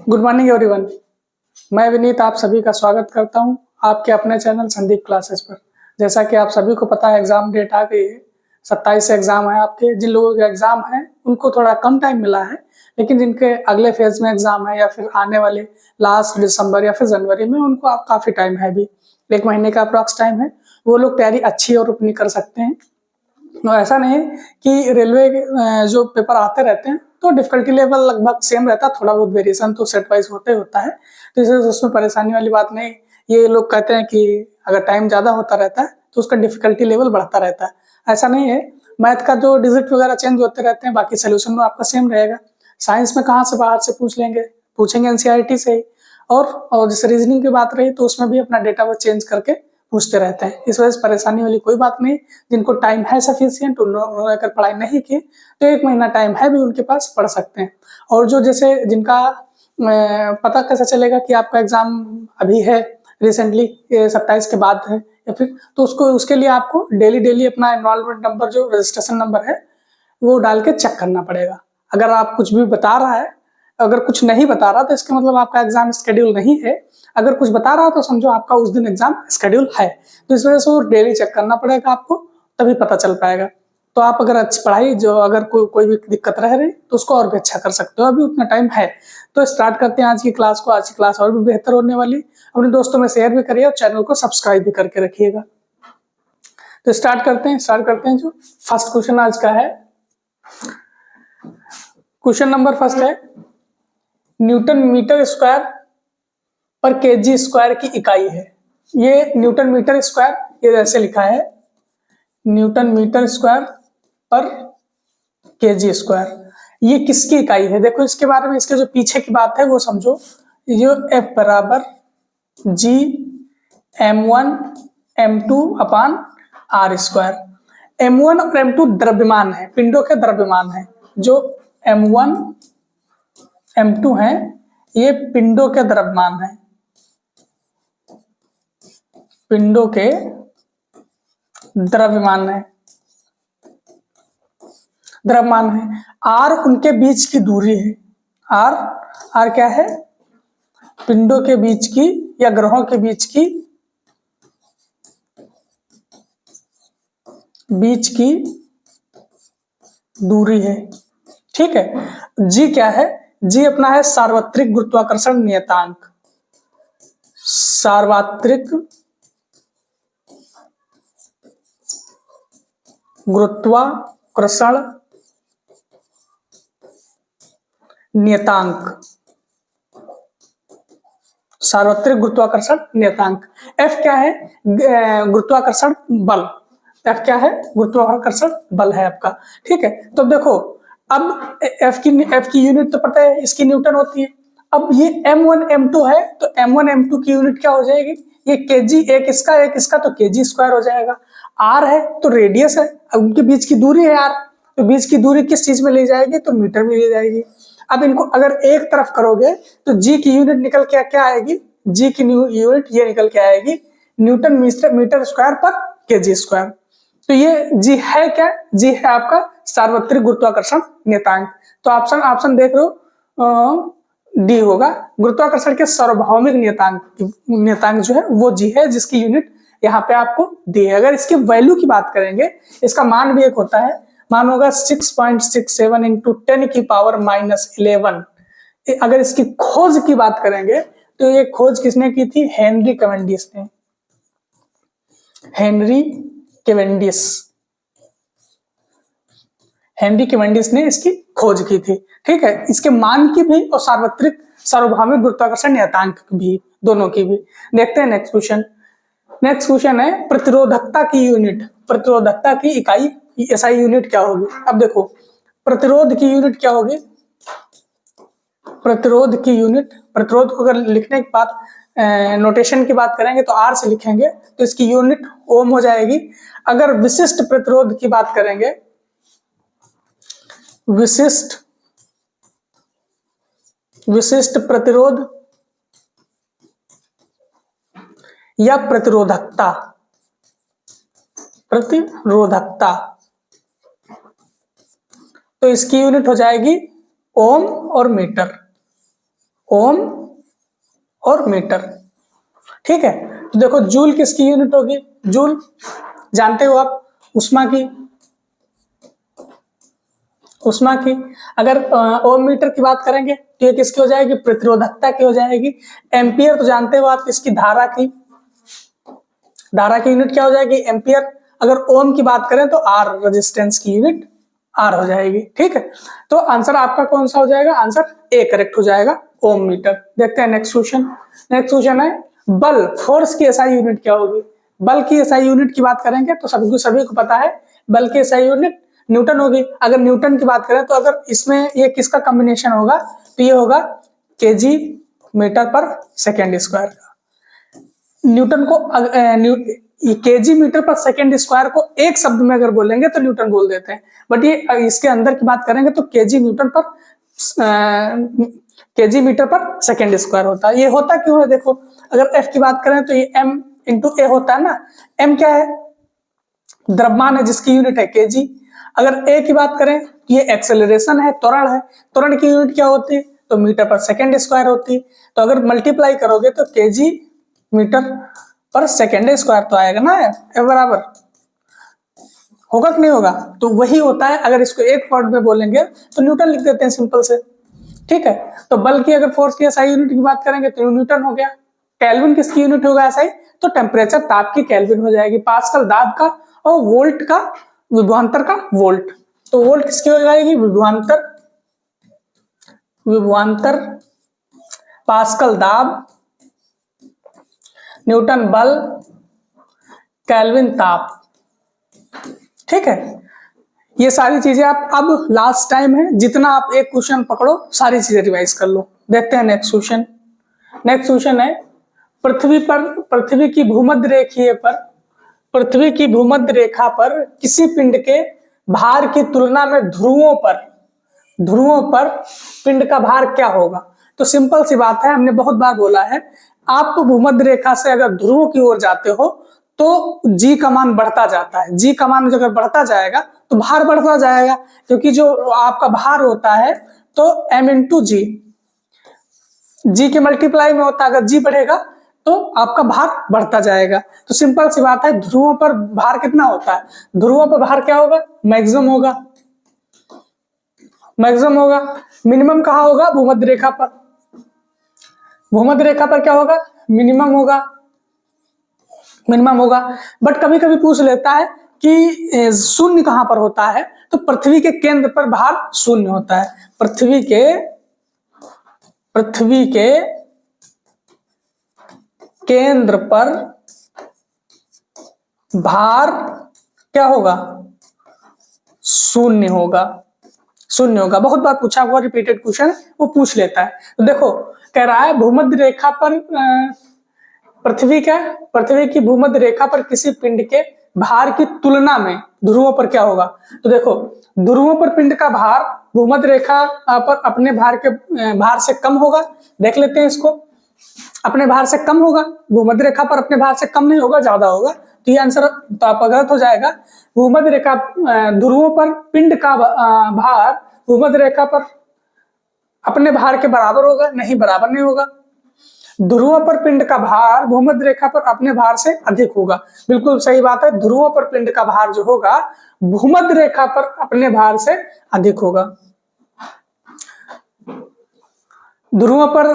Good morning everyone. मैं विनीत आप सभी का स्वागत करता हूं आपके अपने चैनल संदीप क्लासेस पर। जैसा कि आप सभी को पता है एग्जाम डेट आ गई है, 27 से एग्जाम है आपके। जिन लोगों के एग्जाम है उनको थोड़ा कम टाइम मिला है, लेकिन जिनके अगले फेज में एग्जाम है या फिर आने वाले लास्ट दिसंबर या फिर जनवरी में, उनको आप काफी टाइम है, अभी 1 महीने का अप्रॉक्स टाइम है। वो लोग तैयारी अच्छी और अपनी कर सकते हैं। ऐसा नहीं है कि रेलवे जो पेपर आते रहते हैं तो डिफिकल्टी लेवल लगभग सेम रहता है, थोड़ा बहुत वेरिएशन तो सेट वाइज होता है, तो इसलिए उसमें परेशानी वाली बात नहीं। ये लोग कहते हैं कि अगर टाइम ज़्यादा होता रहता है तो उसका डिफिकल्टी लेवल बढ़ता रहता है, ऐसा नहीं है। मैथ का जो डिजिट वगैरह चेंज होते रहते हैं, बाकी सोल्यूशन में आपका सेम रहेगा। साइंस में कहाँ से बाहर से पूछेंगे एनसीईआरटी से ही। और जैसे रीजनिंग की बात रही तो उसमें भी अपना डेटा वो चेंज करके पूछते रहते हैं, इस वजह से परेशानी वाली कोई बात नहीं। जिनको टाइम है सफिशियंट, उन्होंने अगर पढ़ाई नहीं की तो 1 महीना टाइम है भी उनके पास, पढ़ सकते हैं। और जो जैसे जिनका पता कैसे चलेगा कि आपका एग्जाम अभी है रिसेंटली 27 के बाद है या फिर, तो उसके लिए आपको डेली अपना एनरोलमेंट नंबर, जो रजिस्ट्रेशन नंबर है, वो डाल के चेक करना पड़ेगा। अगर आप कुछ भी बता रहा है, अगर कुछ नहीं बता रहा तो इसका मतलब आपका एग्जाम शेड्यूल नहीं है। अगर कुछ बता रहा तो समझो आपका उस दिन एग्जाम शेड्यूल है, तो इस वजह से वो डेली चेक करना पड़ेगा आपको, तभी पता चल पाएगा। तो आप अगर अच्छी पढ़ाई, जो अगर कोई भी दिक्कत रह रही तो उसको और भी अच्छा कर सकते हो, अभी उतना टाइम है। तो स्टार्ट करते हैं आज की क्लास को। आज की क्लास और भी बेहतर होने वाली। अपने दोस्तों में शेयर भी करिए और चैनल को सब्सक्राइब भी करके रखिएगा। तो स्टार्ट करते हैं। जो फर्स्ट क्वेश्चन आज का है, क्वेश्चन नंबर फर्स्ट है, न्यूटन मीटर स्क्वायर पर केजी स्क्वायर की इकाई है। ये न्यूटन मीटर स्क्वायर, ये ऐसे लिखा है, न्यूटन मीटर स्क्वायर पर केजी स्क्वायर, ये किसकी इकाई है? देखो इसके बारे में, इसके जो पीछे की बात है वो समझो। जो F बराबर G m1 m2 upon R square. m1 और m2 द्रव्यमान है, पिंडों के द्रव्यमान है। जो m1 m2 है ये पिंडों के द्रव्यमान है, पिंडों के द्रव्यमान है, आर उनके बीच की दूरी है। आर क्या है? पिंडों के बीच की या ग्रहों के बीच की दूरी है, ठीक है। जी क्या है? जी अपना है सार्वत्रिक गुरुत्वाकर्षण नियतांक। सार्वत्रिक गुरुत्वाकर्षण नियतांक, सार्वत्रिक गुरुत्वाकर्षण नियतांक। F क्या है? गुरुत्वाकर्षण बल। F क्या है? गुरुत्वाकर्षण बल है आपका, ठीक है। तो देखो, अब F की यूनिट तो पता है, इसकी न्यूटन होती है। अब ये m1 m2 है तो m1 m2 की यूनिट क्या हो जाएगी? ये केजी, एक इसका तो केजी स्क्वायर हो जाएगा। R है तो रेडियस है, अब उनके बीच की दूरी है R, तो बीच की दूरी किस चीज में ली जाएगी? तो मीटर में ली जाएगी। अब इनको अगर एक तरफ करोगे तो जी की यूनिट निकल के क्या आएगी? जी की यूनिट ये निकल के आएगी न्यूटन मीटर स्क्वायर पर केजी स्क्वायर। तो ये जी है क्या? जी है आपका सार्वत्रिक गुरुत्वाकर्षण नियतांक। तो ऑप्शन देख रहे हो, डी होगा। गुरुत्वाकर्षण के सार्वभौमिक नियतांक जो है वो जी है, जिसकी यूनिट यहाँ पे आपको दी है। अगर इसकी वैल्यू की बात करेंगे, इसका मान भी एक होता है, मान होगा 6.67 इंटू 10 की पावर -11। अगर इसकी खोज की बात करेंगे तो ये खोज किसने की थी? हेनरी कैवेंडिश ने। हेनरी कैवेंडिश ने इसकी खोज की थी, ठीक है। इसके मान की भी और सार्वत्रिक सार्वभौमिक गुरुत्वाकर्षण नियतांक भी, दोनों की भी। देखते हैं नेक्स्ट क्वेश्चन है, प्रतिरोधकता की यूनिट, प्रतिरोधकता की इकाई ऐसा यूनिट क्या होगी? अब देखो, प्रतिरोध की यूनिट क्या होगी? प्रतिरोध को अगर लिखने के बाद नोटेशन की बात करेंगे तो आर से लिखेंगे, तो इसकी यूनिट ओम हो जाएगी। अगर विशिष्ट प्रतिरोध की बात करेंगे, विशिष्ट प्रतिरोध या प्रतिरोधकता, तो इसकी यूनिट हो जाएगी ओम और मीटर। ओम और मीटर। ठीक है, तो देखो जूल किसकी यूनिट होगी? जूल जानते हो आप, उष्मा की। उष्मा की अगर ओम मीटर की बात करेंगे तो ये किसकी हो जाएगी? प्रतिरोधकता की हो जाएगी। एम्पियर तो जानते हो आप, इसकी धारा की। धारा की यूनिट क्या हो जाएगी? एम्पियर। अगर ओम की बात करें तो आर, रेजिस्टेंस की यूनिट आर हो जाएगी। ठीक है, तो आंसर आपका कौन सा हो जाएगा? आंसर ए करेक्ट हो जाएगा, ओम मीटर। देखते हैं नेक्स्ट क्वेश्चन। नेक्स्ट क्वेश्चन है बल, फोर्स की एसआई यूनिट क्या होगी? बल की एसआई यूनिट की बात करेंगे तो सभी को पता है, बल की एसआई यूनिट न्यूटन होगी। अगर न्यूटन की बात करें तो अगर इसमें ये किसका कॉम्बिनेशन होगा तो ये होगा केजी मीटर पर सेकेंड स्क्वायर का। न्यूटन को केजी मीटर पर सेकेंड स्क्वायर को एक शब्द में अगर बोलेंगे तो न्यूटन बोल देते हैं, बट ये इसके अंदर की बात करेंगे तो केजी न्यूटन पर केजी मीटर पर सेकेंड स्क्वायर होता है। ये होता क्यों है? देखो अगर एफ की बात करें तो ये एम इंटू ए होता है ना। एम क्या है? द्रव्यमान है जिसकी यूनिट है केजी। अगर ए की बात करें तो ये एक्सेलरेशन है, त्वरण है। त्वरण की यूनिट क्या होती है? तो मीटर पर सेकेंड स्क्वायर होती है। तो अगर मल्टीप्लाई करोगे तो केजी मीटर पर सेकेंड स्क्वायर तो आएगा ना, ए बराबर होगा कि नहीं होगा? तो वही होता है। अगर इसको एक वर्ड में बोलेंगे तो न्यूटन लिख देते हैं सिंपल से। ठीक है, तो बल की अगर फोर्स की एसआई यूनिट की बात करेंगे तो न्यूटन हो गया। केल्विन किसकी यूनिट होगा एसआई? तो टेम्परेचर, ताप की केल्विन हो जाएगी। पास्कल दाब का, और वोल्ट का, विभवांतर का वोल्ट। तो वोल्ट किसकी हो जाएगी? विभवांतर। विभवांतर, पास्कल दाब, न्यूटन बल, केल्विन ताप। ठीक है, ये सारी चीजें आप अब लास्ट टाइम है, जितना आप एक क्वेश्चन पकड़ो सारी चीजें रिवाइज कर लो। देखते हैं नेक्स्ट क्वेश्चन। नेक्स्ट क्वेश्चन है पृथ्वी की भूमध्य रेखीय पर, पृथ्वी की भूमध्य रेखा पर किसी पिंड के भार की तुलना में ध्रुवों पर पिंड का भार क्या होगा? तो सिंपल सी बात है, हमने बहुत बार बोला है, आप भूमध्य रेखा से अगर ध्रुवों की ओर जाते हो तो जी का मान बढ़ता जाता है। जी का मान अगर बढ़ता जाएगा तो भार बढ़ता जाएगा, क्योंकि जो आपका भार होता है तो m इंटू जी, जी के मल्टीप्लाई में होता है। अगर जी बढ़ेगा तो आपका भार बढ़ता जाएगा। तो सिंपल सी बात है, ध्रुवों पर भार कितना होता है? ध्रुवों पर भार क्या होगा? मैक्सिमम होगा। मैक्सिमम होगा। मिनिमम कहाँ होगा? भूमध्य रेखा पर। भूमध्य रेखा पर क्या होगा? मिनिमम होगा। मिनिमम होगा। बट कभी कभी पूछ लेता है कि शून्य कहां पर होता है? तो पृथ्वी के केंद्र पर भार शून्य होता है। पृथ्वी के केंद्र पर भार क्या होगा? शून्य होगा। शून्य होगा। बहुत बार पूछा हुआ रिपीटेड क्वेश्चन, वो पूछ लेता है। तो देखो कह रहा है भूमध्य रेखा पर पृथ्वी की भूमध्य रेखा पर किसी पिंड के भार की तुलना में ध्रुवों पर क्या होगा? तो देखो ध्रुवों पर पिंड का भार भूमध्य रेखा पर अपने भार से कम होगा। देख लेते हैं इसको। अपने भार से कम होगा, भूमध्य रेखा पर अपने भार से कम नहीं होगा, ज्यादा होगा। तो ये आंसर तो आपका गलत हो जाएगा। भूमध्य रेखा ध्रुवों पर पिंड का भार भूमध्य रेखा पर अपने भार के बराबर होगा? नहीं, बराबर नहीं होगा। ध्रुवों पर पिंड का भार भूमध्य रेखा पर अपने भार से अधिक होगा। बिल्कुल सही बात है, ध्रुवों पर पिंड का भार जो होगा भूमध्य रेखा पर अपने भार से अधिक होगा। ध्रुवों पर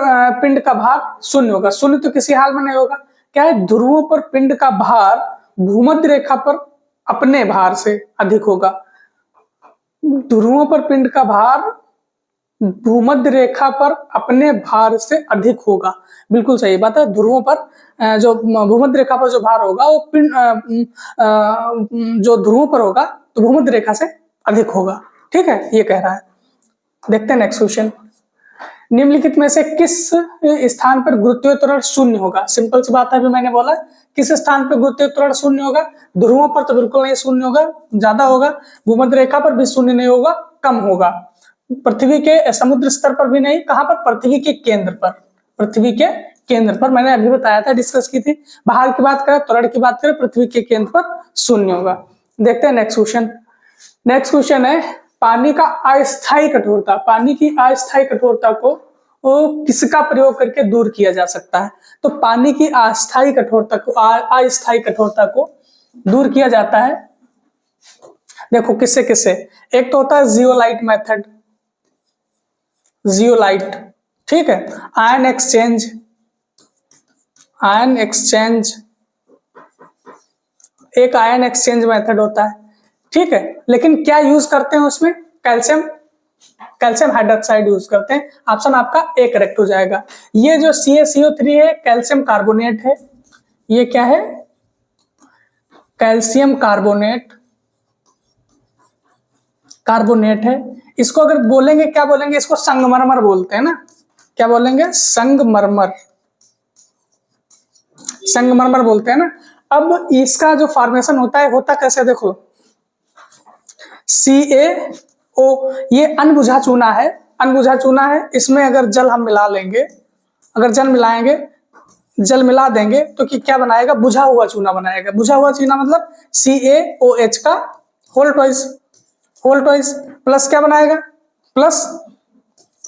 पिंड का भार शून्य होगा। शून्य तो किसी हाल में नहीं होगा। क्या है? ध्रुवों पर पिंड का भार भूमध्य रेखा पर अपने भार से अधिक होगा। ध्रुवों पर पिंड का भार भूमध्य रेखा पर अपने भार से अधिक होगा। बिल्कुल सही बात है। ध्रुवों पर जो भूमध्य रेखा पर जो भार होगा वो पिंड जो ध्रुवों पर होगा तो भूमध्य रेखा से अधिक होगा। ठीक है, ये कह रहा है। देखते हैं नेक्स्ट क्वेश्चन। निम्नलिखित में से किस स्थान पर गुरुत्वीय त्वरण शून्य होगा? सिंपल सी बात है, अभी मैंने बोला किस स्थान पर गुरुत्वीय त्वरण शून्य होगा? ध्रुवों पर तो बिल्कुल नहीं शून्य होगा, ज्यादा होगा। भूमध्य रेखा पर भी शून्य नहीं होगा, कम होगा। पृथ्वी के समुद्र स्तर पर भी नहीं। कहां पर? पृथ्वी के केंद्र पर। पृथ्वी के केंद्र पर मैंने अभी बताया था, डिस्कस की थी। भार की बात करें, त्वरण की बात करें, पृथ्वी के केंद्र पर शून्य होगा। देखते हैं नेक्स्ट क्वेश्चन। नेक्स्ट क्वेश्चन है पानी का अस्थायी कठोरता। पानी की अस्थायी कठोरता को वो किसका प्रयोग करके दूर किया जा सकता है? तो पानी की अस्थायी कठोरता को अस्थायी कठोरता को दूर किया जाता है। देखो किससे किससे, एक तो होता है जियोलाइट मेथड, जियोलाइट, ठीक है, आयन एक्सचेंज, आयन एक्सचेंज, एक आयन एक्सचेंज मेथड होता है, ठीक है। लेकिन क्या यूज करते हैं उसमें? कैल्शियम, कैल्शियम हाइड्रोक्साइड यूज करते हैं। ऑप्शन आपका ए करेक्ट हो जाएगा। ये जो CaCO3 है कैल्शियम कार्बोनेट है, ये क्या है? कैल्शियम कार्बोनेट, कार्बोनेट है। इसको अगर बोलेंगे क्या बोलेंगे? इसको संगमरमर बोलते हैं ना, क्या बोलेंगे? संगमरमर, संगमरमर बोलते हैं ना। अब इसका जो फॉर्मेशन होता है, होता कैसे? देखो CaO, ये अनबुझा चूना है, अनबुझा चूना है। इसमें अगर जल हम मिला लेंगे, अगर जल मिलाएंगे, जल मिला देंगे तो कि क्या बनाएगा? बुझा हुआ चूना बनाएगा। बुझा हुआ चूना मतलब CaOH का whole twice, whole twice plus क्या बनाएगा? प्लस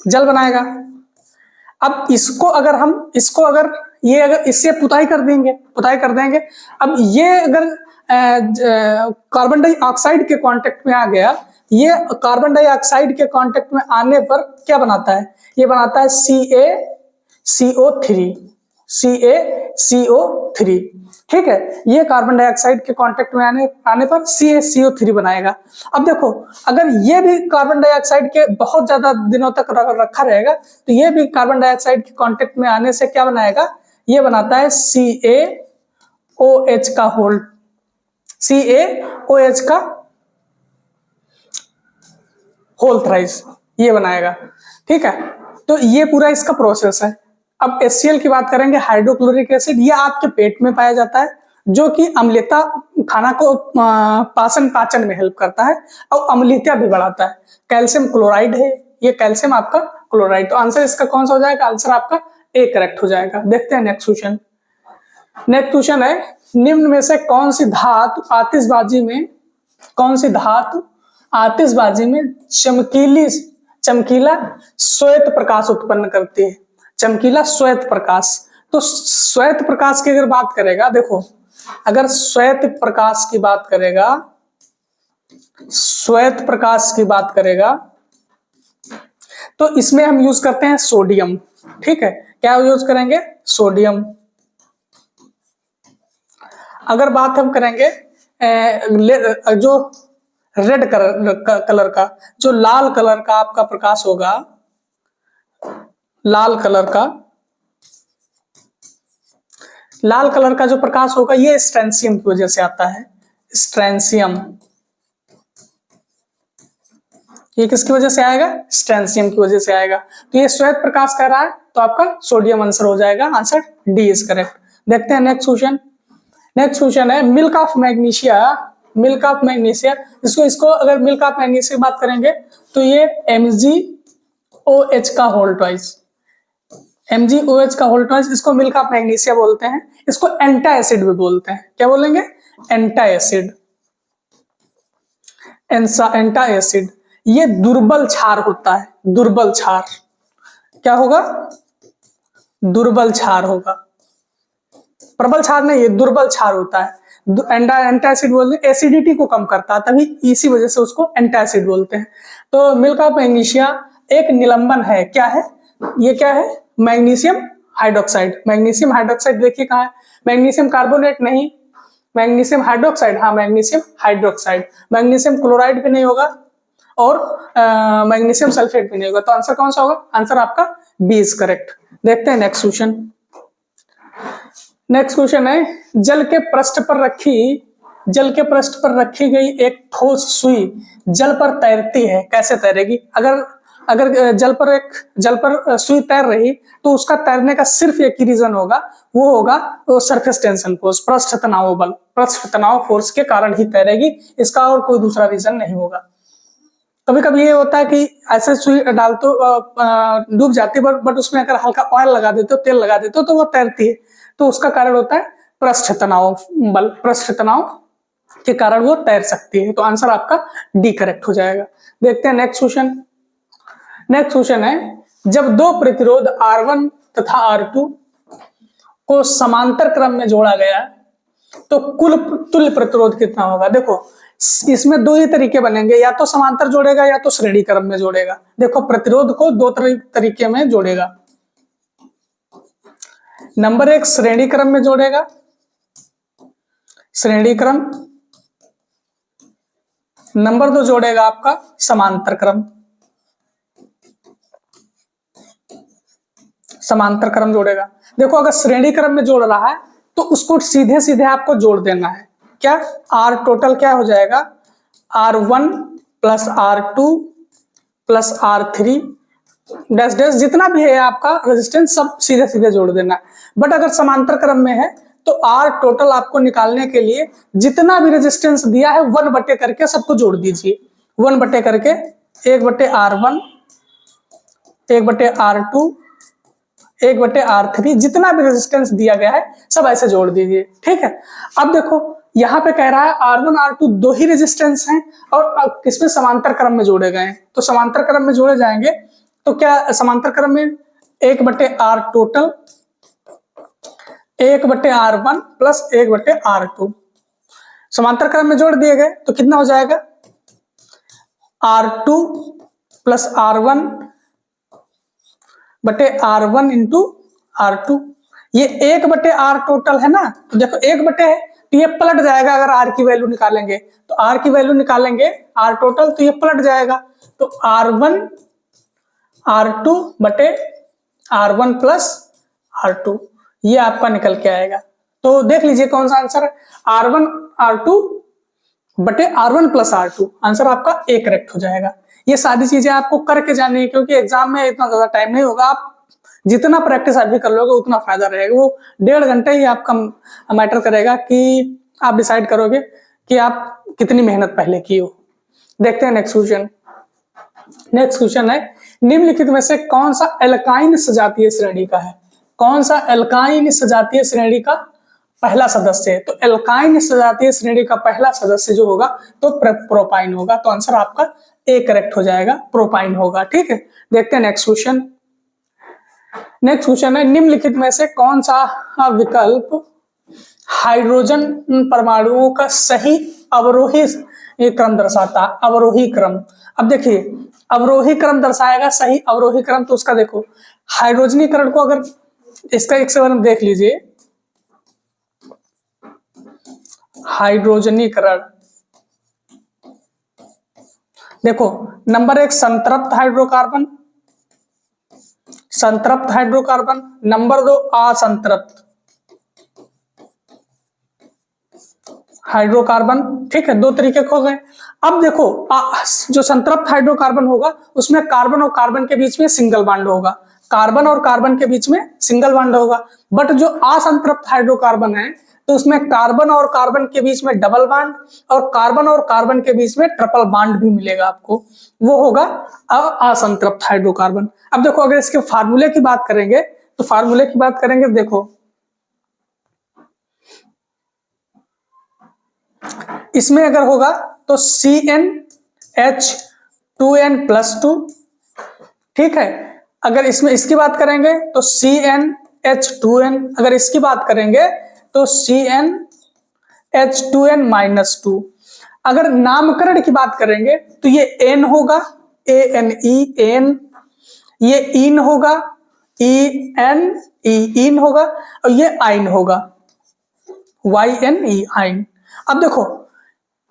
जल बनाएगा। अब इसको अगर हम, इसको अगर ये अगर इससे पुताई कर देंगे, पुताई कर देंगे, अब ये अगर कार्बन डाइऑक्साइड के कांटेक्ट में आ गया, ये कार्बन डाइऑक्साइड के कांटेक्ट में आने पर क्या बनाता है? ये बनाता है CaCO3, CaCO3, ठीक है। ये कार्बन डाइऑक्साइड के कांटेक्ट में आने पर CaCO3 बनाएगा। अब देखो अगर ये भी कार्बन डाइऑक्साइड के बहुत ज्यादा दिनों तक रखा रहेगा तो ये भी कार्बन डाइऑक्साइड के कांटेक्ट में आने से क्या बनाएगा? ये बनाता है CaOH का होल, CaOH का होल थ्राइस, ये बनाएगा, ठीक है। तो ये पूरा इसका प्रोसेस है। अब HCl की बात करेंगे, हाइड्रोक्लोरिक एसिड, ये आपके पेट में पाया जाता है, जो कि अम्लता, खाना को पाचन में हेल्प करता है और अम्लता भी बढ़ाता है। कैल्शियम क्लोराइड है, ये कैल्शियम आपका क्लोराइड। तो आंसर इसका कौन सा हो जाएगा? आंसर आपका ए करेक्ट हो जाएगा। देखते हैं नेक्स्ट क्वेश्चन। नेक्स्ट क्वेश्चन है, निम्न में से कौन सी धातु आतिशबाजी में, कौन सी धातु आतिशबाजी में चमकीला श्वेत प्रकाश उत्पन्न करती है? चमकीला श्वेत प्रकाश। तो श्वेत प्रकाश की अगर बात करेगा, देखो अगर श्वेत प्रकाश की बात करेगा, श्वेत प्रकाश की बात करेगा तो इसमें हम यूज करते हैं सोडियम, ठीक है। क्या यूज करेंगे? सोडियम। अगर बात हम करेंगे जो रेड कलर का, जो लाल कलर का आपका प्रकाश होगा, लाल कलर का, लाल कलर का जो प्रकाश होगा ये स्ट्रैंसियम की वजह से आता है। स्ट्रैंसियम, ये किसकी वजह से आएगा? स्ट्रैंसियम की वजह से आएगा। तो ये श्वेत प्रकाश कह रहा है तो आपका सोडियम आंसर हो जाएगा। Answer D is correct. देखते हैं नेक्स्ट क्वेश्चन। नेक्स्ट क्वेश्चन है milk of magnesia, milk of magnesia, इसको अगर मिल्क ऑफ मैग्नीशिया की बात करेंगे तो ये MgOH का होल ट्वाइस, MgOH का होल ट्वाइस, इसको मिल्क ऑफ मैग्नीशिया बोलते हैं। इसको एंटा एसिड भी बोलते हैं। क्या बोलेंगे? एंटा एसिड, एंटा एसिड। ये दुर्बल क्षार होता है, दुर्बल क्षार। क्या होगा? दुर्बल क्षार होगा, प्रबल क्षार नहीं, ये दुर्बल क्षार होता है। एंटा एसिड बोलते हैं, एसिडिटी को कम करता है, तभी इसी वजह से उसको एंटा एसिड बोलते हैं। तो मिल्क ऑफ मैग्नीशिया एक निलंबन है। क्या है ये? क्या है? Magnesium hydroxide. मैग्नीशियम हाइड्रोक्साइड देखिए कहाँ है? मैग्नीशियम कार्बोनेट नहीं, मैग्नीशियम हाइड्रोक्साइड, हाँ मैग्नीशियम हाइड्रोक्साइड। मैग्नीशियम क्लोराइड भी नहीं होगा और मैग्नीशियम सल्फेट भी नहीं होगा। तो आंसर कौन सा होगा? आंसर आपका बी इज करेक्ट। देखते हैं नेक्स्ट क्वेश्चन। नेक्स्ट क्वेश्चन है जल के पृष्ठ पर रखी गई एक ठोस सुई जल पर तैरती है, कैसे तैरेगी? अगर जल पर सुई तैर रही तो उसका तैरने का सिर्फ एक ही रीजन होगा, वो होगा सरफेस टेंशन फोर्स, पृष्ठ तनाव बल, पृष्ठ तनाव फोर्स के कारण ही तैरेगी। इसका और कोई दूसरा रीजन नहीं होगा। कभी कभी ये होता है कि ऐसे सुई डाल तो डूब जाती है, बट उसमें अगर हल्का ऑयल लगा देते हो, तेल लगा देते हो तो वो तैरती है। तो उसका कारण होता है पृष्ठ तनाव बल, पृष्ठ तनाव के कारण वो तैर सकती है। तो आंसर आपका डी करेक्ट हो जाएगा। देखते हैं नेक्स्ट क्वेश्चन। नेक्स्ट क्वेश्चन है जब दो प्रतिरोध R1 तथा R2 को समांतर क्रम में जोड़ा गया तो कुल तुल्य प्रतिरोध कितना होगा। देखो इसमें दो ही तरीके बनेंगे, या तो समांतर जोड़ेगा या तो श्रेणी क्रम में जोड़ेगा। देखो प्रतिरोध को दो तरीके में जोड़ेगा। नंबर एक श्रेणी क्रम में जोड़ेगा, श्रेणी क्रम। नंबर दो जोड़ेगा आपका समांतर क्रम, समांतर क्रम जोड़ेगा। देखो अगर श्रेणी क्रम में जोड़ रहा है तो उसको सीधे सीधे आपको जोड़ देना है। क्या आर टोटल क्या हो जाएगा, R1 plus R2 plus R3 dash dash जितना भी है आपका रेजिस्टेंस सब सीधे सीधे जोड़ देना है। बट अगर समांतर क्रम में है तो आर टोटल आपको निकालने के लिए जितना भी रेजिस्टेंस दिया है 1 बटे करके सबको जोड़ दीजिए। 1 बटे करके 1 बटे R1, 1 बटे R2, 1 बटे R3 जितना भी रेजिस्टेंस दिया गया है सब ऐसे जोड़ दीजिए। ठीक है, अब देखो यहाँ पे कह रहा है R1 R2 दो ही रेजिस्टेंस हैं और किसमें समांतर क्रम में जोड़े गए हैं, तो समांतर क्रम में जोड़े जाएंगे तो क्या समांतर क्रम में 1 बटे R टोटल 1 बटे R1 प्लस 1 बटे R2 समांतर क्रम में जोड़ दिए गए तो कितना हो जाएगा R2 प्लस R1 बटे R1 इंटू R2। ये 1 बटे R टोटल है ना, तो देखो 1 बटे है तो ये पलट जाएगा। अगर R की वैल्यू निकालेंगे तो R की वैल्यू निकालेंगे R टोटल तो ये पलट जाएगा, तो R1 R2 बटे R1 प्लस R2 ये आपका निकल के आएगा। तो देख लीजिए कौन सा आंसर है, R1 R2 बटे R1 प्लस R2 आंसर आपका ए करेक्ट हो जाएगा। ये सारी चीजें आपको करके जानी है क्योंकि एग्जाम में इतना ज्यादा टाइम नहीं होगा। आप जितना प्रैक्टिस अभी कर लोगे उतना फायदा रहेगा। वो 1.5 घंटे ही आपका मैटर करेगा कि आप डिसाइड करोगे कि आप कितनी मेहनत पहले की हो। देखते हैं नेक्स्ट क्वेश्चन। नेक्स्ट क्वेश्चन है निम्नलिखित में से कौन सा एल्काइन सजातीय श्रेणी का है, कौन सा एल्काइन सजातीय श्रेणी का पहला सदस्य है। तो एल्काइन सजातीय श्रेणी का पहला सदस्य जो होगा तो प्रोपाइन होगा, तो आंसर आपका ए करेक्ट हो जाएगा, प्रोपाइन होगा। ठीक है, देखते हैं नेक्स्ट क्वेश्चन। नेक्स्ट क्वेश्चन है निम्नलिखित में से कौन सा विकल्प हाइड्रोजन परमाणुओं का सही अवरोही क्रम दर्शाता है, अवरोही क्रम। अब देखिए अवरोही क्रम दर्शाएगा सही अवरोही क्रम, तो उसका देखो हाइड्रोजनीकरण को अगर इसका एक सेवन देख लीजिए, हाइड्रोजनीकरण देखो नंबर 1 संतृप्त हाइड्रोकार्बन, संतृप्त हाइड्रोकार्बन। Number 2 असंतृप्त hydrocarbon. ठीक है, दो तरीके हो गए। अब देखो जो संतृप्त हाइड्रोकार्बन होगा उसमें कार्बन और कार्बन के बीच में सिंगल बॉन्ड होगा, कार्बन और कार्बन के बीच में सिंगल बॉन्ड होगा। बट जो असंतृप्त हाइड्रोकार्बन है तो उसमें कार्बन और कार्बन के बीच में डबल बॉन्ड और कार्बन के बीच में ट्रिपल बॉन्ड भी मिलेगा आपको, वो होगा असंतृप्त हाइड्रोकार्बन। अब देखो अगर इसके फार्मूले की बात करेंगे तो फार्मूले की बात करेंगे देखो इसमें अगर होगा तो CnH2n+2। ठीक है, अगर इसमें इसकी बात करेंगे तो CnH2n, अगर इसकी बात करेंगे तो CnH2n-2। अगर नामकरण की बात करेंगे तो ये N होगा ANE N, ये इन होगा ENE इन होगा और ये आइन होगा YNE आइन। अब देखो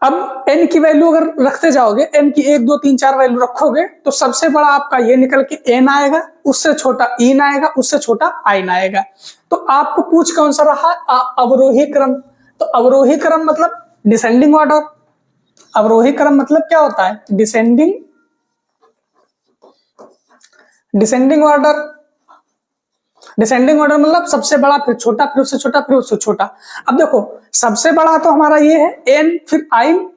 अब n की वैल्यू अगर रखते जाओगे, n की 1 2 3 4 वैल्यू रखोगे तो सबसे बड़ा आपका ये निकल के n आएगा, उससे छोटा इन आएगा, उससे छोटा आइन आएगा। तो आपको पूछ कौन सा रहा, अवरोही क्रम। तो अवरोही क्रम मतलब डिसेंडिंग ऑर्डर। अवरोही क्रम मतलब क्या होता है, डिसेंडिंग ऑर्डर। डिसेंडिंग ऑर्डर मतलब सबसे बड़ा फिर छोटा फिर उससे छोटा फिर उससे छोटा। अब देखो सबसे बड़ा तो हमारा ये है एन, फिर आइन,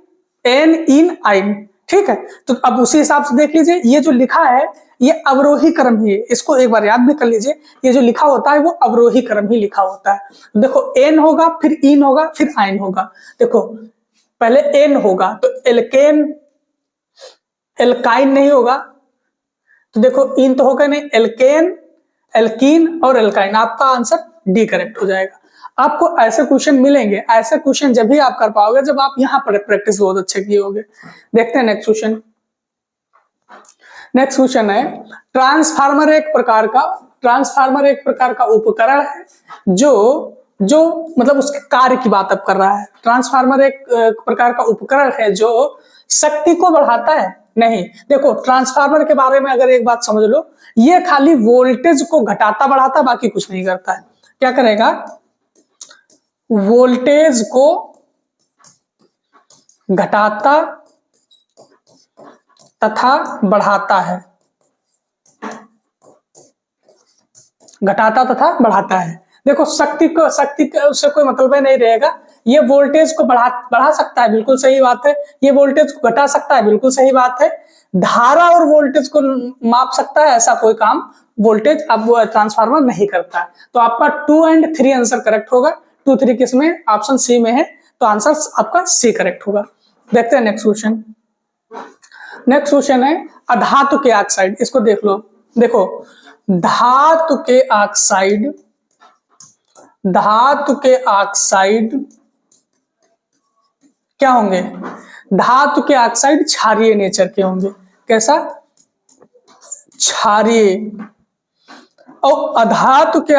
एन इन आइन। ठीक है, तो अब उसी हिसाब से देख लीजिए ये जो लिखा है ये अवरोही क्रम ही है, इसको एक बार याद भी कर लीजिए। ये जो लिखा होता है वो अवरोही क्रम ही लिखा होता है। देखो एन होगा फिर इन होगा फिर आइन होगा। देखो पहले एन होगा तो एल्केन, एल्काइन नहीं होगा, तो देखो इन तो होगा नहीं, एल्केन, एल्कीन और एल्काइन, आपका आंसर डी करेक्ट हो जाएगा। आपको ऐसे क्वेश्चन मिलेंगे, ऐसे क्वेश्चन जब भी आप कर पाओगे जब आप यहाँ पर प्रैक्टिस बहुत अच्छे किए होगे। देखते हैं नेक्स्ट क्वेश्चन। नेक्स्ट क्वेश्चन है, ट्रांसफार्मर एक प्रकार का उपकरण है जो मतलब उसके कार्य की बात अब कर रहा है। ट्रांसफार्मर एक प्रकार का उपकरण है जो शक्ति को बढ़ाता है। नहीं, देखो ट्रांसफार्मर के बारे में अगर एक बात समझ लो, ये खाली वोल्टेज को घटाता बढ़ाता, बाकी कुछ नहीं करता है। क्या करेगा? वोल्टेज को घटाता तथा बढ़ाता है, घटाता तथा बढ़ाता है। देखो शक्ति का उससे कोई मतलब नहीं रहेगा। ये वोल्टेज को बढ़ा सकता है, बिल्कुल सही बात है। ये वोल्टेज को घटा सकता है, बिल्कुल सही बात है। धारा और वोल्टेज को माप सकता है, ऐसा कोई काम वोल्टेज अब ट्रांसफार्मर नहीं करता है। तो आपका 2 और 3 आंसर करेक्ट होगा। 2, 3 किसमें? ऑप्शन सी में है, तो आंसर आपका सी करेक्ट होगा। देखते हैं नेक्स्ट क्वेश्चन। नेक्स्ट क्वेश्चन है अधातु के ऑक्साइड। इसको देख लो। देखो धातु के ऑक्साइड क्या होंगे? धातु के ऑक्साइड क्षारीय नेचर के होंगे। कैसा? क्षारीय। और अधातु के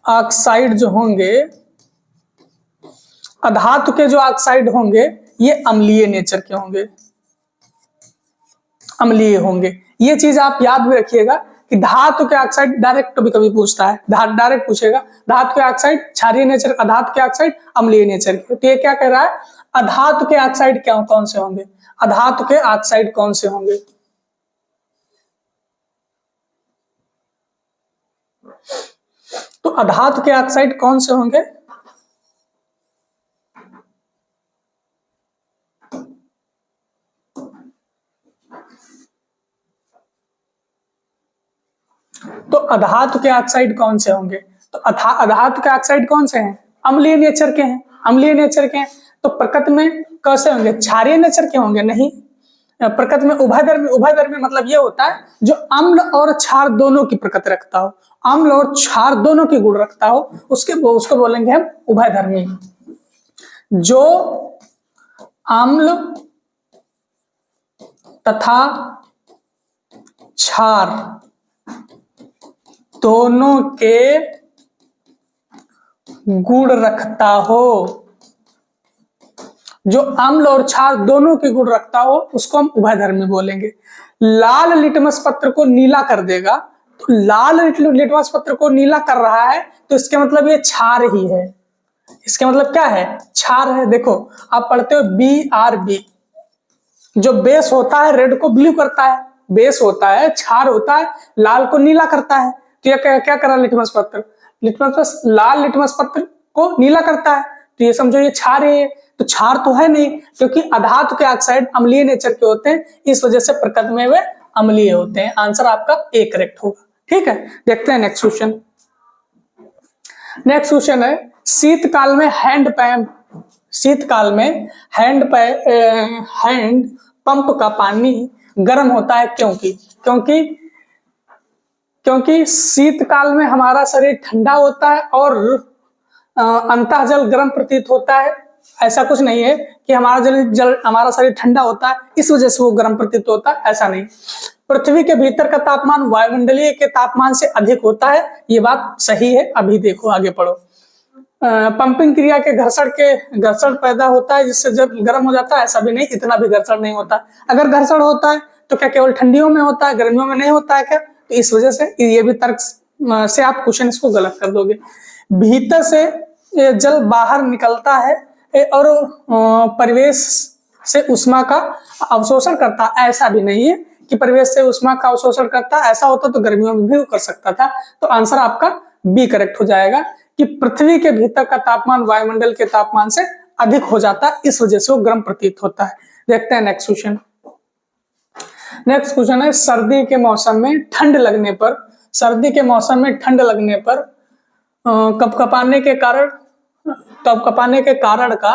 ऑक्साइड जो होंगे, अधातु के जो ऑक्साइड होंगे ये अम्लीय नेचर के होंगे, अम्लीय होंगे। ये चीज आप याद भी रखिएगा कि धातु के ऑक्साइड डायरेक्ट कभी कभी पूछता है, डायरेक्ट पूछेगा धातु के ऑक्साइड क्षारीय नेचर, अधातु के ऑक्साइड अम्लीय नेचर के। तो ये क्या कह रहा है? अधातु के ऑक्साइड कौन से होंगे? अधातु के ऑक्साइड कौन से होंगे? तो अधातु के ऑक्साइड कौन से होंगे? तो अधातु के ऑक्साइड कौन से होंगे? तो अधातु के ऑक्साइड कौन से हैं? अम्लीय नेचर के हैं, अम्लीय नेचर के हैं। तो प्रकृति में कैसे होंगे? क्षारीय नेचर के होंगे? नहीं, प्रकृति में उभयधर्मी मतलब ये होता है जो अम्ल और क्षार दोनों की प्रकृति रखता हो, अम्ल और क्षार दोनों की गुण रखता हो, उसको बोलेंगे हम उभयधर्मी। जो अम्ल तथा क्षार दोनों के गुण रखता हो, जो अम्ल और क्षार दोनों के गुण रखता हो, उसको हम उभयधर्मी बोलेंगे। लाल लिटमस पत्र को नीला कर देगा, तो लाल लिटमस पत्र को नीला कर रहा है तो इसके मतलब ये क्षार ही है। इसके मतलब क्या है? क्षार है। देखो आप पढ़ते हो BRB, जो बेस होता है रेड को ब्लू करता है, बेस होता है, क्षार होता है, लाल को नीला करता है। तो ये क्या कर रहा है? लिटमस पत्र, लाल लिटमस पत्र को नीला करता है, तो ये समझो ये क्षार है। तो क्षार तो है नहीं, क्योंकि अधातु के ऑक्साइड अम्लीय नेचर के होते हैं, इस वजह से प्रकृति में वे अम्लीय होते हैं। आंसर आपका ए करेक्ट होगा। ठीक है, देखते हैं नेक्स्ट क्वेश्चन। नेक्स्ट क्वेश्चन है शीतकाल में हैंड पंप का पानी गर्म होता है। क्योंकि शीतकाल में हमारा शरीर ठंडा होता है और अंतः जल गर्म प्रतीत होता है। ऐसा कुछ नहीं है कि हमारा शरीर ठंडा होता है इस वजह से वो गर्म प्रतीत होता है, ऐसा नहीं। पृथ्वी के भीतर का तापमान वायुमंडलीय के तापमान से अधिक होता है, ये बात सही है। अभी देखो आगे पढ़ो। पंपिंग क्रिया के घर्षण पैदा होता है जिससे जब गर्म हो जाता है, ऐसा भी नहीं, इतना भी घर्षण नहीं होता। अगर घर्षण होता है तो क्या केवल ठंडियों में होता है, गर्मियों में नहीं होता है क्या? तो इस वजह से ये भी तर्क से आप क्वेश्चन इसको गलत कर दोगे। भीतर से जल बाहर निकलता है और परिवेश से उष्मा का अवशोषण करता है, ऐसा भी नहीं है कि परिवेश से उष्मा का अवशोषण करता। ऐसा होता तो गर्मियों में भी कर सकता था। तो आंसर आपका बी करेक्ट हो जाएगा कि पृथ्वी के भीतर का तापमान वायुमंडल के तापमान से अधिक हो जाता है, इस वजह से वो गर्म प्रतीत होता है। देखते हैं नेक्स्ट क्वेश्चन। नेक्स्ट क्वेश्चन है सर्दी के मौसम में ठंड लगने पर कपकपाने के कारण का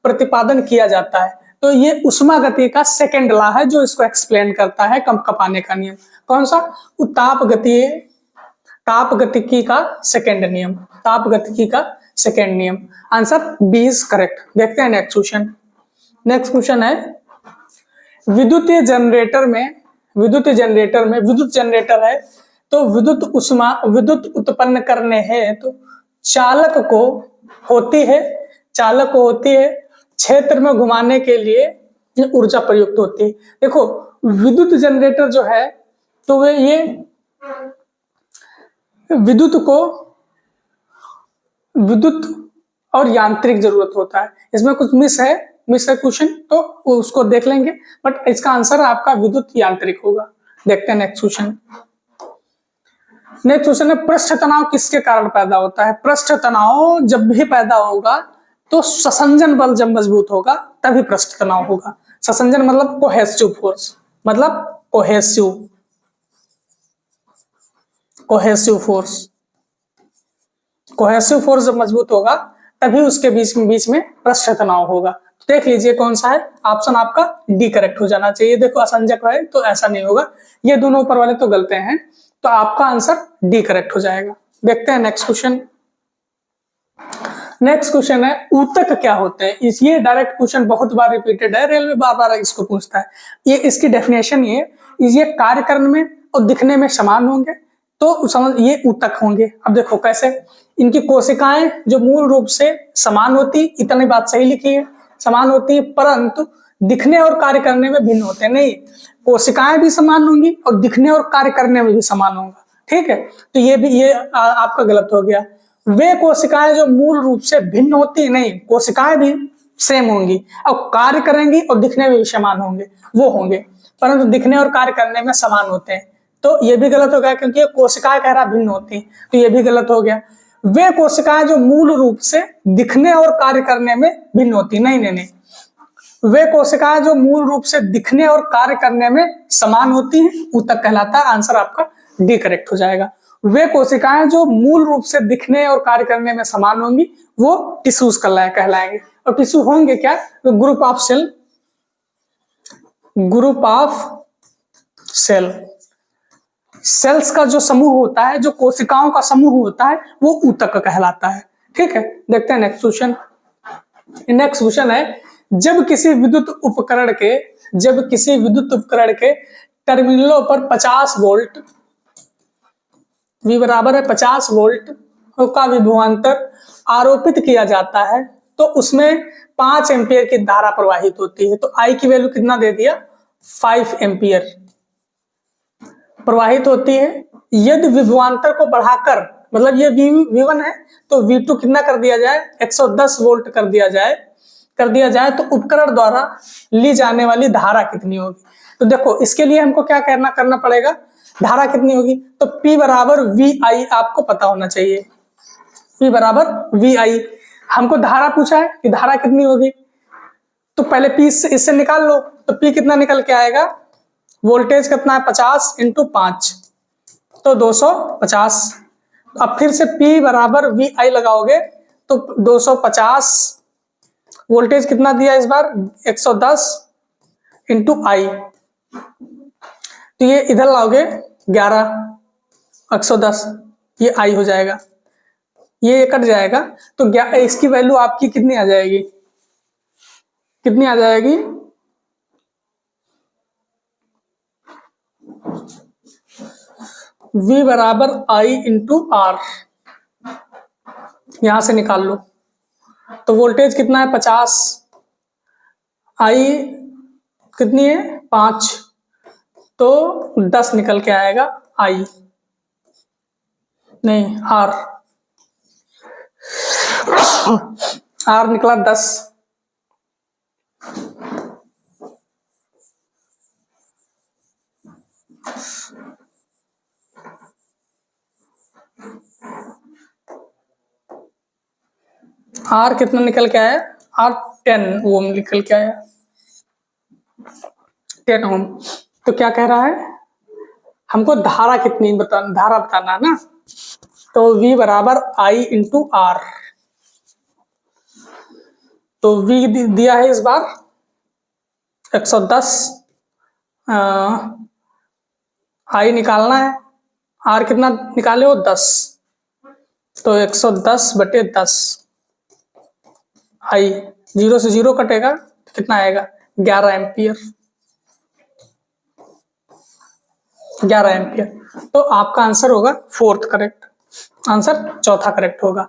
प्रतिपादन किया जाता है। तो ये उष्मागति का सेकेंड लॉ है जो इसको एक्सप्लेन करता है कंपकपाने का नियम। कौन सा? तापगतिकी का सेकेंड नियम, तापगतिकी का सेकेंड नियम। Answer B is correct. देखते हैं नेक्स्ट क्वेश्चन। नेक्स्ट क्वेश्चन है विद्युत जनरेटर में विद्युत जनरेटर है तो विद्युत उत्पन्न करने है तो चालक को होती है क्षेत्र में घुमाने के लिए ऊर्जा प्रयुक्त होती है। देखो विद्युत जनरेटर जो है तो वे ये विद्युत और यांत्रिक जरूरत होता है। इसमें कुछ मिस है क्वेश्चन, तो उसको देख लेंगे, बट इसका आंसर आपका विद्युत यांत्रिक होगा। देखते हैं नेक्स्ट क्वेश्चन। नेक्स्ट क्वेश्चन है पृष्ठ तनाव किसके कारण पैदा होता है? पृष्ठ तनाव जब भी पैदा होगा तो ससंजन बल जब मजबूत होगा तभी पृष्ठ तनाव होगा। ससंजन मतलब कोहेसिव फोर्स, कोहेसिव फोर्स जब मजबूत होगा तभी उसके बीच में पृष्ठ तनाव होगा। तो देख लीजिए कौन सा है। ऑप्शन आपका डी करेक्ट हो जाना चाहिए। देखो असंजक है तो ऐसा नहीं होगा, ये दोनों ऊपर वाले तो गलत हैं, तो आपका आंसर डी करेक्ट हो जाएगा। देखते हैं नेक्स्ट क्वेश्चन। नेक्स्ट क्वेश्चन है ऊतक क्या होते हैं? ये डायरेक्ट क्वेश्चन बहुत बार रिपीटेड है, रेलवे बार बार इसको पूछता है। ये इसकी डेफिनेशन ये कार्य करने में और दिखने में समान होंगे तो समझ ये ऊतक होंगे। अब देखो कैसे, इनकी कोशिकाएं जो मूल रूप से समान होती, इतनी बात सही लिखी है, समान होती है परंतु दिखने और कार्य करने में भिन्न होते हैं। नहीं, कोशिकाएं भी समान होंगी और दिखने और कार्य करने में भी समान होगा। ठीक है, तो ये आपका गलत हो गया। वे कोशिकाएं जो मूल रूप से भिन्न होती है, नहीं, कोशिकाएं भी सेम होंगी और कार्य करेंगी और दिखने में भी समान होंगे, वो होंगे, परंतु दिखने और कार्य करने में समान होते हैं। तो ये भी गलत हो गया क्योंकि कोशिकाएं कह रहा भिन्न होती है, तो ये भी गलत हो गया। वे कोशिकाएं जो मूल रूप से दिखने और कार्य करने में भिन्न होती, नहीं, वे कोशिकाएं जो मूल रूप से दिखने और कार्य करने में समान होती हैं, ऊतक कहलाता है। आंसर आपका डी करेक्ट हो जाएगा। वे कोशिकाएं जो मूल रूप से दिखने और कार्य करने में समान होंगी वो टिश्यूज कहलाएंगे। और टिश्यू होंगे क्या? तो ग्रुप ऑफ सेल्स का जो समूह होता है, जो कोशिकाओं का समूह होता है, वो ऊतक कहलाता है। ठीक है, देखते हैं नेक्स्ट क्वेश्चन। नेक्स्ट क्वेश्चन है जब किसी विद्युत उपकरण के टर्मिनलों पर 50 वोल्ट V बराबर है 50 वोल्ट का विभवांतर आरोपित किया जाता है तो उसमें 5 एम्पियर की धारा प्रवाहित होती है। तो I की वैल्यू कितना दे दिया? 5 एम्पियर प्रवाहित होती है। यदि विभवांतर को बढ़ाकर, मतलब ये V1 है तो V2 कितना कर दिया जाए? 110 वोल्ट कर दिया जाए तो उपकरण द्वारा ली जाने वाली धारा कितनी होगी? तो देखो इसके लिए हमको क्या करना पड़ेगा, धारा कितनी होगी? तो P बराबर VI आपको पता होना चाहिए। P बराबर VI, हमको धारा पूछा है कि धारा कितनी होगी, तो पहले P इससे निकाल लो। तो P कितना निकल के आएगा? वोल्टेज कितना है? 50 × 5 तो 250। अब फिर से P बराबर VI लगाओगे तो 250, वोल्टेज कितना दिया इस बार? 110 × I, तो ये इधर लाओगे 11, 110, ये I हो जाएगा, ये कट जाएगा तो इसकी वैल्यू आपकी कितनी आ जाएगी? V बराबर I × R, यहां से निकाल लो। तो वोल्टेज कितना है? 50, I कितनी है? 5, तो 10 निकल के आएगा I, नहीं R निकला 10। R कितना निकल के आया? R 10 ओम निकल के आया, 10 ओम। तो क्या कह रहा है, हमको धारा कितनी बताना है ना। तो V बराबर I × R, तो v दिया है इस बार 110, i निकालना है, r कितना निकाले हो 10, तो 110/10 i, 0 से 0 कटेगा तो कितना आएगा 11 एम्पियर। 11 एम्पियर। तो आपका आंसर होगा फोर्थ करेक्ट, आंसर चौथा करेक्ट होगा।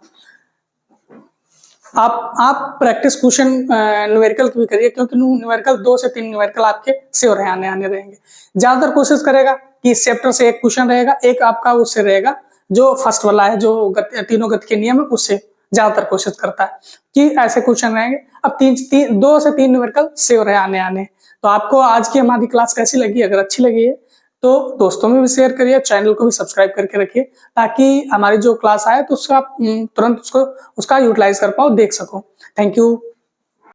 आप प्रैक्टिस क्वेश्चन न्यूमेरिकल की भी करिए, क्योंकि न्यूमेरिकल 2 से 3 न्यूमेरिकल आपके श्योर है आने रहेंगे। ज्यादातर कोशिश करेगा कि इस चैप्टर से एक क्वेश्चन रहेगा, एक आपका उससे रहेगा जो फर्स्ट वाला है, जो तीनों गति के नियम है, उससे ज्यादातर कोशिश करता है कि ऐसे क्वेश्चन रहेंगे। अब 2 से 3 न्यूमेरिकल श्योर है आने। तो आपको आज की हमारी क्लास कैसी लगी? अगर अच्छी लगी है तो दोस्तों में भी शेयर करिए, चैनल को भी सब्सक्राइब करके रखिए, ताकि हमारी जो क्लास आए तो उसका तुरंत उसका यूटिलाइज कर पाओ, देख सको। Thank you.